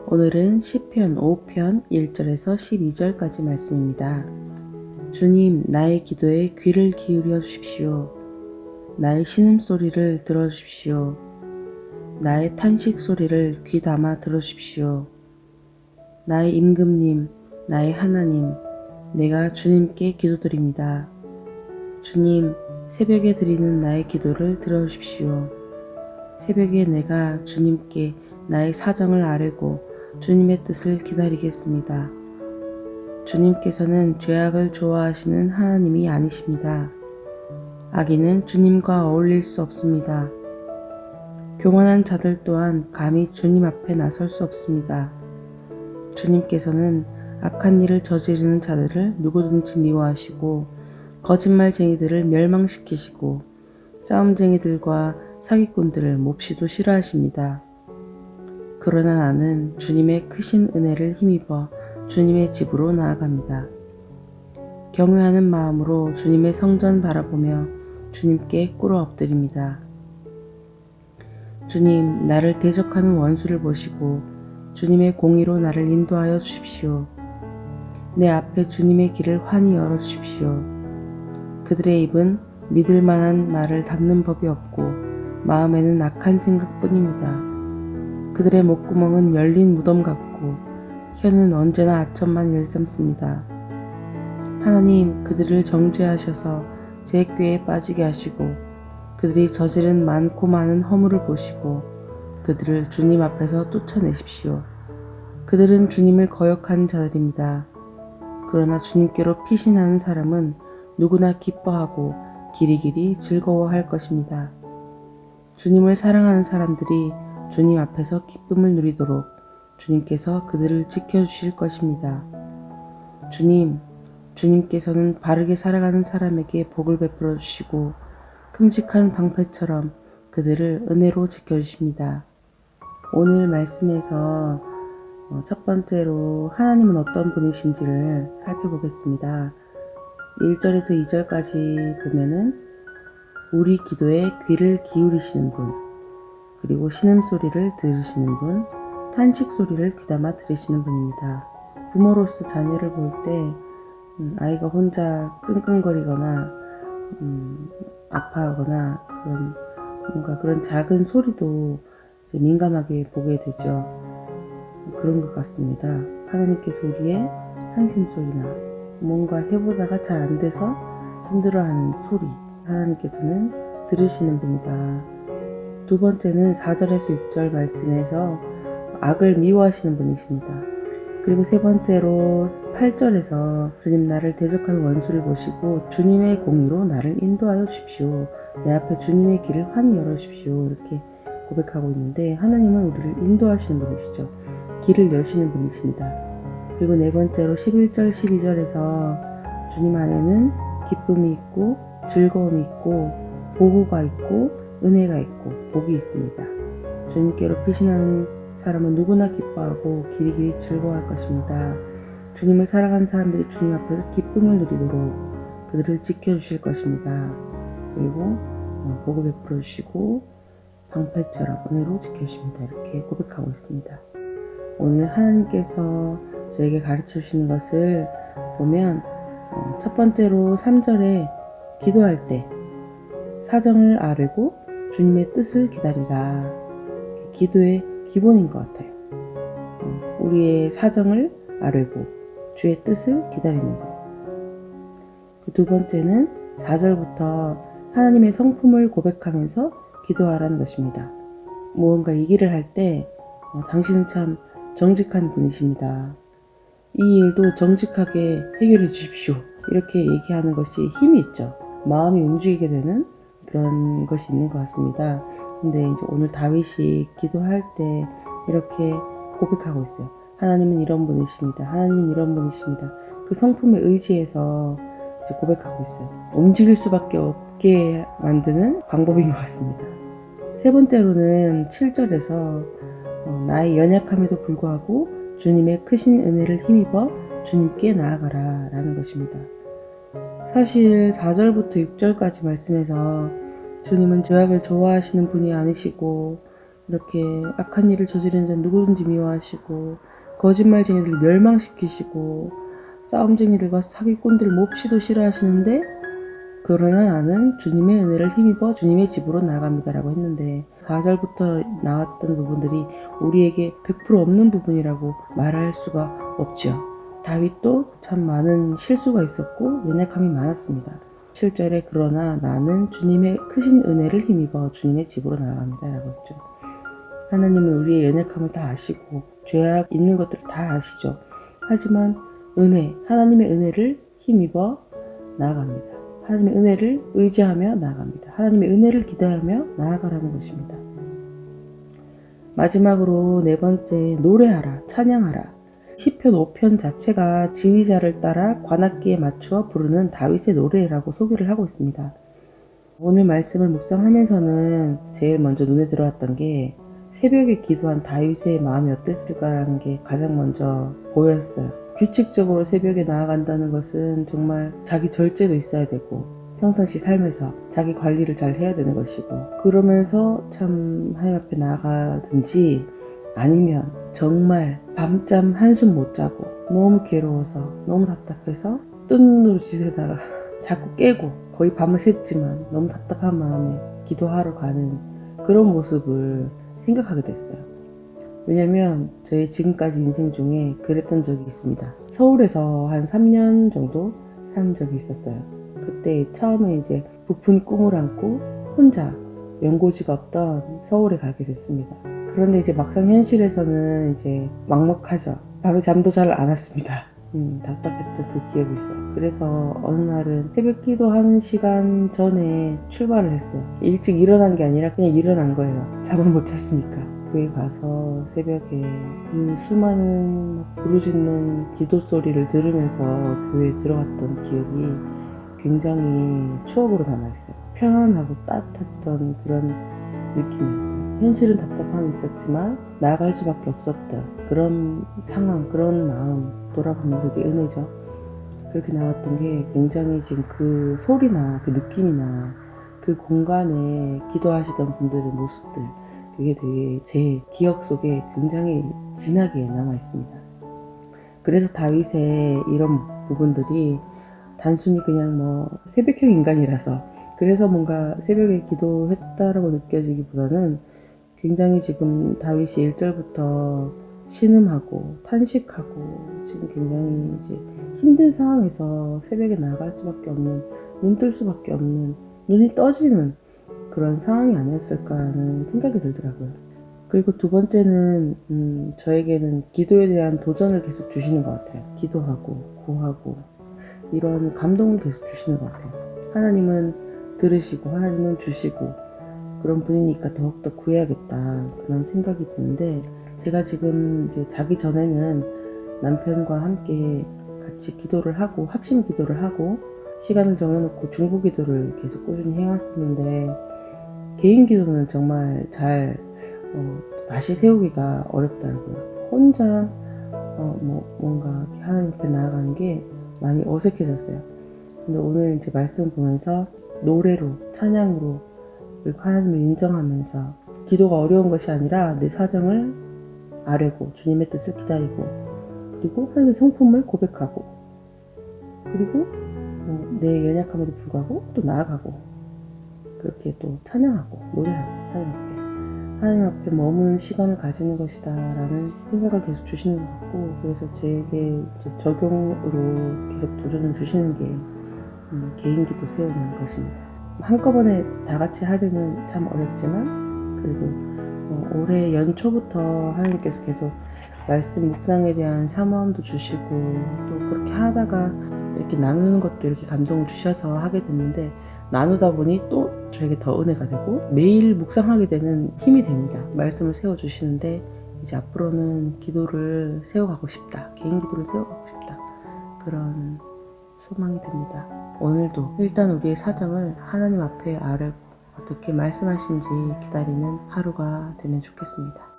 오늘은 시편 5편 1절에서 12절까지 말씀입니다. 주님, 나의 기도에 귀를 기울여 주십시오. 나의 신음소리를 들어주십시오. 나의 탄식 소리를 귀 담아 들어주십시오. 나의 임금님, 나의 하나님, 내가 주님께 기도드립니다. 주님, 새벽에 드리는 나의 기도를 들어주십시오. 새벽에 내가 주님께 나의 사정을 아뢰고 주님의 뜻을 기다리겠습니다. 주님께서는 죄악을 좋아하시는 하나님이 아니십니다. 악인은 주님과 어울릴 수 없습니다. 교만한 자들 또한 감히 주님 앞에 나설 수 없습니다. 주님께서는 악한 일을 저지르는 자들을 누구든지 미워하시고 거짓말쟁이들을 멸망시키시고 싸움쟁이들과 사기꾼들을 몹시도 싫어하십니다. 그러나 나는 주님의 크신 은혜를 힘입어 주님의 집으로 나아갑니다. 경외하는 마음으로 주님의 성전 바라보며 주님께 꿇어 엎드립니다. 주님, 나를 대적하는 원수를 보시고 주님의 공의로 나를 인도하여 주십시오. 내 앞에 주님의 길을 환히 열어주십시오. 그들의 입은 믿을 만한 말을 담는 법이 없고 마음에는 악한 생각뿐입니다. 그들의 목구멍은 열린 무덤 같고 혀는 언제나 아첨만 일삼습니다. 하나님, 그들을 정죄하셔서 제 꾀에 빠지게 하시고 그들이 저지른 많고 많은 허물을 보시고 그들을 주님 앞에서 쫓아내십시오. 그들은 주님을 거역하는 자들입니다. 그러나 주님께로 피신하는 사람은 누구나 기뻐하고 길이길이 즐거워할 것입니다. 주님을 사랑하는 사람들이 주님 앞에서 기쁨을 누리도록 주님께서 그들을 지켜주실 것입니다. 주님께서는 바르게 살아가는 사람에게 복을 베풀어 주시고 큼직한 방패처럼 그들을 은혜로 지켜주십니다. 오늘 말씀에서 첫 번째로 하나님은 어떤 분이신지를 살펴보겠습니다. 1절에서 2절까지 보면은 우리 기도에 귀를 기울이시는 분, 그리고 신음소리를 들으시는 분, 탄식소리를 귀담아 들으시는 분입니다. 부모로서 자녀를 볼 때 아이가 혼자 끙끙거리거나 아파하거나 그런 작은 소리도 이제 민감하게 보게 되죠. 그런 것 같습니다. 하나님께서 우리의 한심소리나 뭔가 해보다가 잘 안 돼서 힘들어하는 소리, 하나님께서는 들으시는 분이다. 두 번째는 4절에서 6절 말씀에서 악을 미워하시는 분이십니다. 그리고 세 번째로 8절에서 주님, 나를 대적하는 원수를 보시고 주님의 공의로 나를 인도하여 주십시오. 내 앞에 주님의 길을 환히 열어주십시오. 이렇게 고백하고 있는데, 하나님은 우리를 인도하시는 분이시죠. 길을 여시는 분이십니다. 그리고 네 번째로 11절 12절에서 주님 안에는 기쁨이 있고 즐거움이 있고 보호가 있고 은혜가 있고 복이 있습니다. 주님께로 피신하는 사람은 누구나 기뻐하고 길이길이 즐거워할 것입니다. 주님을 사랑하는 사람들이 주님 앞에서 기쁨을 누리도록 그들을 지켜주실 것입니다. 그리고 복을 베풀어 주시고 방패처럼 은혜로 지켜주십니다. 이렇게 고백하고 있습니다. 오늘 하나님께서 저에게 가르쳐 주시는 것을 보면 첫 번째로 3절에 기도할 때 사정을 아뢰고 주님의 뜻을 기다리라. 기도의 기본인 것 같아요. 우리의 사정을 아뢰고 주의 뜻을 기다리는 것. 그 두 번째는 4절부터 하나님의 성품을 고백하면서 기도하라는 것입니다. 무언가 이 길을 할 때 당신은 참 정직한 분이십니다. 이 일도 정직하게 해결해 주십시오. 이렇게 얘기하는 것이 힘이 있죠. 마음이 움직이게 되는 그런 것이 있는 것 같습니다. 근데 이제 오늘 다윗이 기도할 때 이렇게 고백하고 있어요. 하나님은 이런 분이십니다. 하나님은 이런 분이십니다. 그 성품에 의지해서 이제 고백하고 있어요. 움직일 수밖에 없게 만드는 방법인 것 같습니다. 세 번째로는 7절에서 나의 연약함에도 불구하고 주님의 크신 은혜를 힘입어 주님께 나아가라 라는 것입니다. 사실 4절부터 6절까지 말씀에서 주님은 죄악을 좋아하시는 분이 아니시고 이렇게 악한 일을 저지른 자 누구든지 미워하시고 거짓말쟁이들을 멸망시키시고 싸움쟁이들과 사기꾼들을 몹시도 싫어하시는데 그러나 나는 주님의 은혜를 힘입어 주님의 집으로 나아갑니다라고 했는데 4절부터 나왔던 부분들이 우리에게 100% 없는 부분이라고 말할 수가 없죠. 다윗도 참 많은 실수가 있었고 연약함이 많았습니다. 7절에 그러나 나는 주님의 크신 은혜를 힘입어 주님의 집으로 나아갑니다라고 했죠. 하나님은 우리의 연약함을 다 아시고 죄악 있는 것들을 다 아시죠. 하지만 하나님의 은혜를 힘입어 나아갑니다. 하나님의 은혜를 의지하며 나아갑니다. 하나님의 은혜를 기대하며 나아가라는 것입니다. 마지막으로 네 번째, 노래하라, 찬양하라. 시편 5편 자체가 지휘자를 따라 관악기에 맞추어 부르는 다윗의 노래라고 소개를 하고 있습니다. 오늘 말씀을 묵상하면서는 제일 먼저 눈에 들어왔던 게 새벽에 기도한 다윗의 마음이 어땠을까라는 게 가장 먼저 보였어요. 규칙적으로 새벽에 나아간다는 것은 정말 자기 절제도 있어야 되고 평상시 삶에서 자기 관리를 잘 해야 되는 것이고 그러면서 참 하나님 앞에 나아가든지 아니면 정말 밤잠 한숨 못 자고 너무 괴로워서 너무 답답해서 뜬 눈으로 지새다가 자꾸 깨고 거의 밤을 샜지만 너무 답답한 마음에 기도하러 가는 그런 모습을 생각하게 됐어요. 왜냐면 저의 지금까지 인생 중에 그랬던 적이 있습니다. 서울에서 한 3년 정도 산 적이 있었어요. 그때 처음에 이제 부푼 꿈을 안고 혼자 연고지가 없던 서울에 가게 됐습니다. 그런데 이제 막상 현실에서는 이제 막막하죠. 밤에 잠도 잘 안 왔습니다. 답답했던 그 기억이 있어요. 그래서 어느 날은 새벽 기도하는 시간 전에 출발을 했어요. 일찍 일어난 게 아니라 그냥 일어난 거예요. 잠을 못 잤으니까. 교회 가서 새벽에 그 수많은 부르짖는 기도 소리를 들으면서 교회에 들어갔던 기억이 굉장히 추억으로 남아있어요. 편안하고 따뜻했던 그런 느낌이었어요. 현실은 답답함이 있었지만 나아갈 수밖에 없었던 그런 상황, 그런 마음 돌아보면 그게 은혜죠. 그렇게 나왔던 게 굉장히 지금 그 소리나 그 느낌이나 그 공간에 기도하시던 분들의 모습들 그게 되게 제 기억 속에 굉장히 진하게 남아있습니다. 그래서 다윗의 이런 부분들이 단순히 그냥 뭐 새벽형 인간이라서 그래서 뭔가 새벽에 기도했다라고 느껴지기보다는 굉장히 지금 다윗이 1절부터 신음하고 탄식하고 지금 굉장히 이제 힘든 상황에서 새벽에 나갈 수밖에 없는 눈 뜰 수밖에 없는 눈이 떠지는 그런 상황이 아니었을까 하는 생각이 들더라고요. 그리고 두 번째는 저에게는 기도에 대한 도전을 계속 주시는 것 같아요. 기도하고 구하고 이런 감동을 계속 주시는 것 같아요. 하나님은 들으시고 하나님은 주시고 그런 분이니까 더욱더 구해야겠다 그런 생각이 드는데 제가 지금 이제 자기 전에는 남편과 함께 같이 기도를 하고 합심 기도를 하고 시간을 정해놓고 중보 기도를 계속 꾸준히 해왔었는데 개인 기도는 정말 잘 다시 세우기가 어렵더라고요. 혼자 뭔가 하나님 앞에 나아가는 게 많이 어색해졌어요. 근데 오늘 이제 말씀 보면서 노래로 찬양으로 그리고 하나님을 인정하면서 기도가 어려운 것이 아니라 내 사정을 아뢰고 주님의 뜻을 기다리고 그리고 하나님의 성품을 고백하고 그리고 내 연약함에도 불구하고 또 나아가고 그렇게 또 찬양하고 노래하고 하나님 앞에 머무는 시간을 가지는 것이다 라는 생각을 계속 주시는 것 같고 그래서 제게 이제 적용으로 계속 도전을 주시는 게 개인 기도 세우는 것입니다. 한꺼번에 다 같이 하려면 참 어렵지만 그래도 올해 연초부터 하나님께서 계속 말씀 묵상에 대한 사모함도 주시고 또 그렇게 하다가 이렇게 나누는 것도 이렇게 감동을 주셔서 하게 됐는데 나누다 보니 또 저에게 더 은혜가 되고 매일 묵상하게 되는 힘이 됩니다. 말씀을 세워주시는데 이제 앞으로는 기도를 세워가고 싶다. 개인 기도를 세워가고 싶다. 그런 소망이 듭니다. 오늘도 일단 우리의 사정을 하나님 앞에 아뢰고 어떻게 말씀하신지 기다리는 하루가 되면 좋겠습니다.